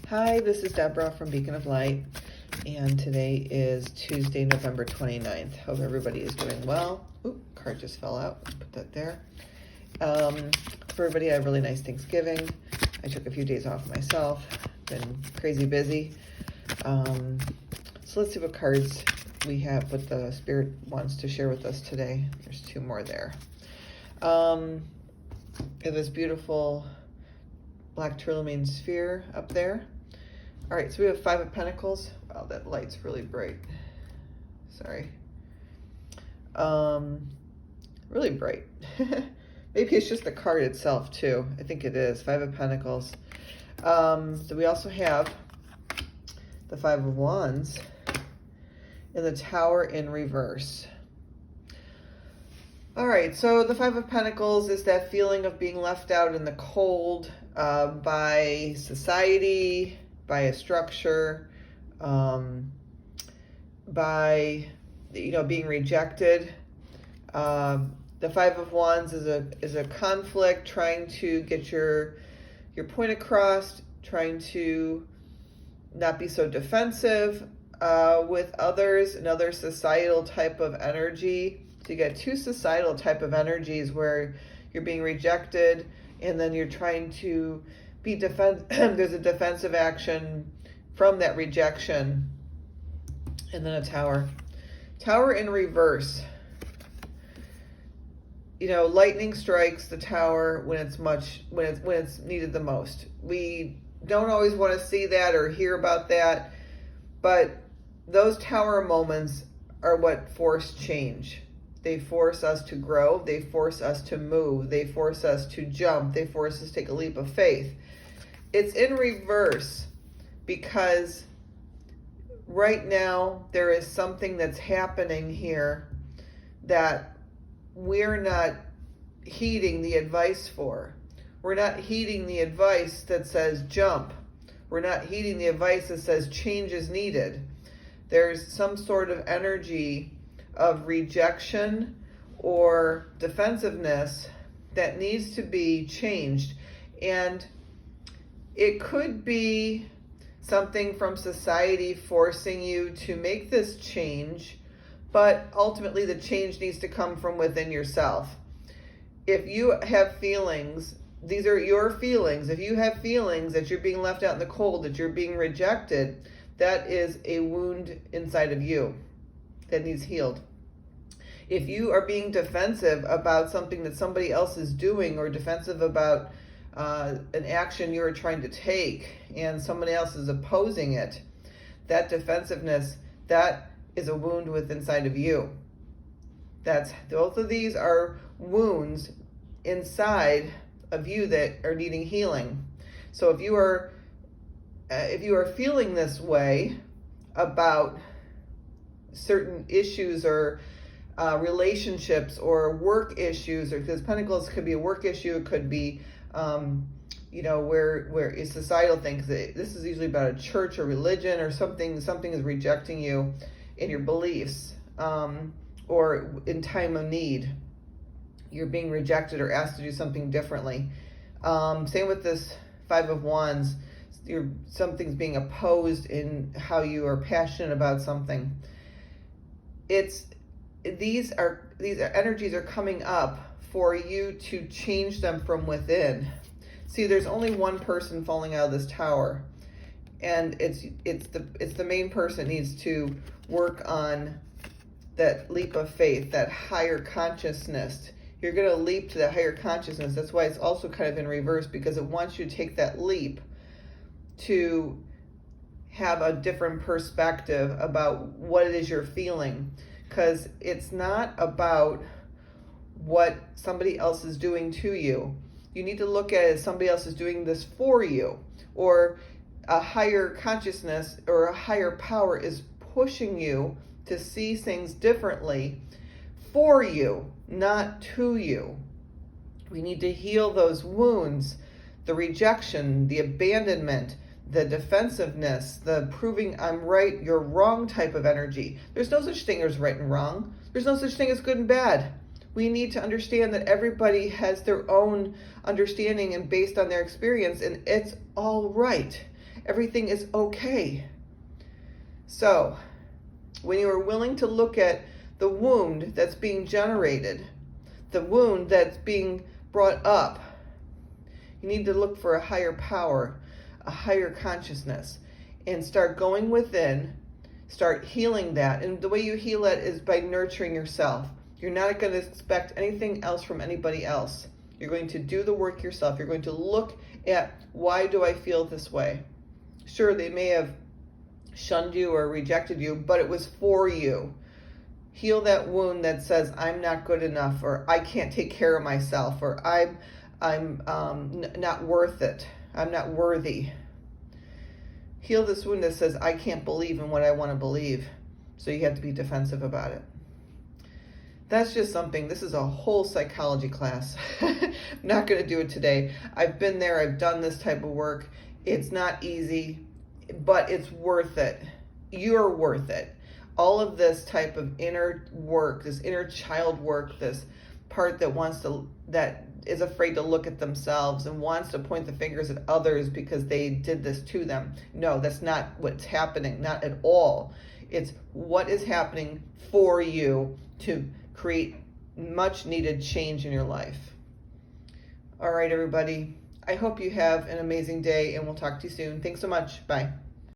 Hi, this is Deborah from Beacon of Light, and today is Tuesday, November 29th. Hope everybody is doing well. Oop, card just fell out. Put that there. For everybody, I have a really nice Thanksgiving. I took a few days off myself. Been crazy busy. So let's see what cards we have, what the Spirit wants to share with us today. There's two more there. We have this beautiful black tourmaline sphere up there. All right, so we have Five of Pentacles. Wow, that light's really bright. Sorry. Really bright. Maybe it's just the card itself too. I think it is. Five of Pentacles. So we also have the Five of Wands and the Tower in reverse. All right, so the Five of Pentacles is that feeling of being left out in the cold by society, by a structure, by being rejected. The Five of Wands is a conflict, trying to get your point across, trying to not be so defensive with others, another societal type of energy. So you get two societal type of energies where you're being rejected and then you're trying to be there's a defensive action from that rejection. And then a tower. Tower in reverse. Lightning strikes the tower when it's needed the most. We don't always want to see that or hear about that, but those tower moments are what force change. They force us to grow. They force us to move. They force us to jump. They force us to take a leap of faith. It's in reverse because right now there is something that's happening here that we're not heeding the advice for. We're not heeding the advice that says jump. We're not heeding the advice that says change is needed. There's some sort of energy of rejection or defensiveness that needs to be changed. And it could be something from society forcing you to make this change, but ultimately the change needs to come from within yourself. If you have feelings, these are your feelings. If you have feelings that you're being left out in the cold, that you're being rejected, that is a wound inside of you that needs healed. If you are being defensive about something that somebody else is doing, or defensive about an action you're trying to take and somebody else is opposing it, that defensiveness, that is a wound within inside of you. Both of these are wounds inside of you that are needing healing. So if you are feeling this way about certain issues or relationships or work issues, or because Pentacles could be a work issue, it could be where a societal thing, because this is usually about a church or religion or something is rejecting you in your beliefs, or in time of need you're being rejected or asked to do something differently. Same with this Five of Wands. Something's being opposed in how you are passionate about something. These energies are coming up for you to change them from within. See, there's only one person falling out of this tower, and it's the main person needs to work on that leap of faith, that higher consciousness. You're going to leap to that higher consciousness. That's why it's also kind of in reverse, because it wants you to take that leap to have a different perspective about what it is you're feeling, because it's not about what somebody else is doing to you. You need to look at it as somebody else is doing this for you, or a higher consciousness or a higher power is pushing you to see things differently for you, not to you. We need to heal those wounds, the rejection, the abandonment, the defensiveness, the proving I'm right, you're wrong type of energy. There's no such thing as right and wrong. There's no such thing as good and bad. We need to understand that everybody has their own understanding and based on their experience, and it's all right. Everything is okay. So, when you are willing to look at the wound that's being generated, the wound that's being brought up, you need to look for a higher power, a higher consciousness, and start going within, start healing that. And the way you heal it is by nurturing yourself. You're not going to expect anything else from anybody else. You're going to do the work yourself. You're going to look at, why do I feel this way? Sure, they may have shunned you or rejected you, but it was for you. Heal that wound that says, I'm not good enough, or I can't take care of myself, or I'm not worth it. I'm not worthy. Heal this wound that says, I can't believe in what I want to believe. So you have to be defensive about it. That's just something. This is a whole psychology class. I'm not going to do it today. I've been there. I've done this type of work. It's not easy, but it's worth it. You're worth it. All of this type of inner work, this inner child work, this part that is afraid to look at themselves and wants to point the fingers at others because they did this to them. No, that's not what's happening, not at all. It's what is happening for you to create much needed change in your life. All right, everybody. I hope you have an amazing day, and we'll talk to you soon. Thanks so much. Bye.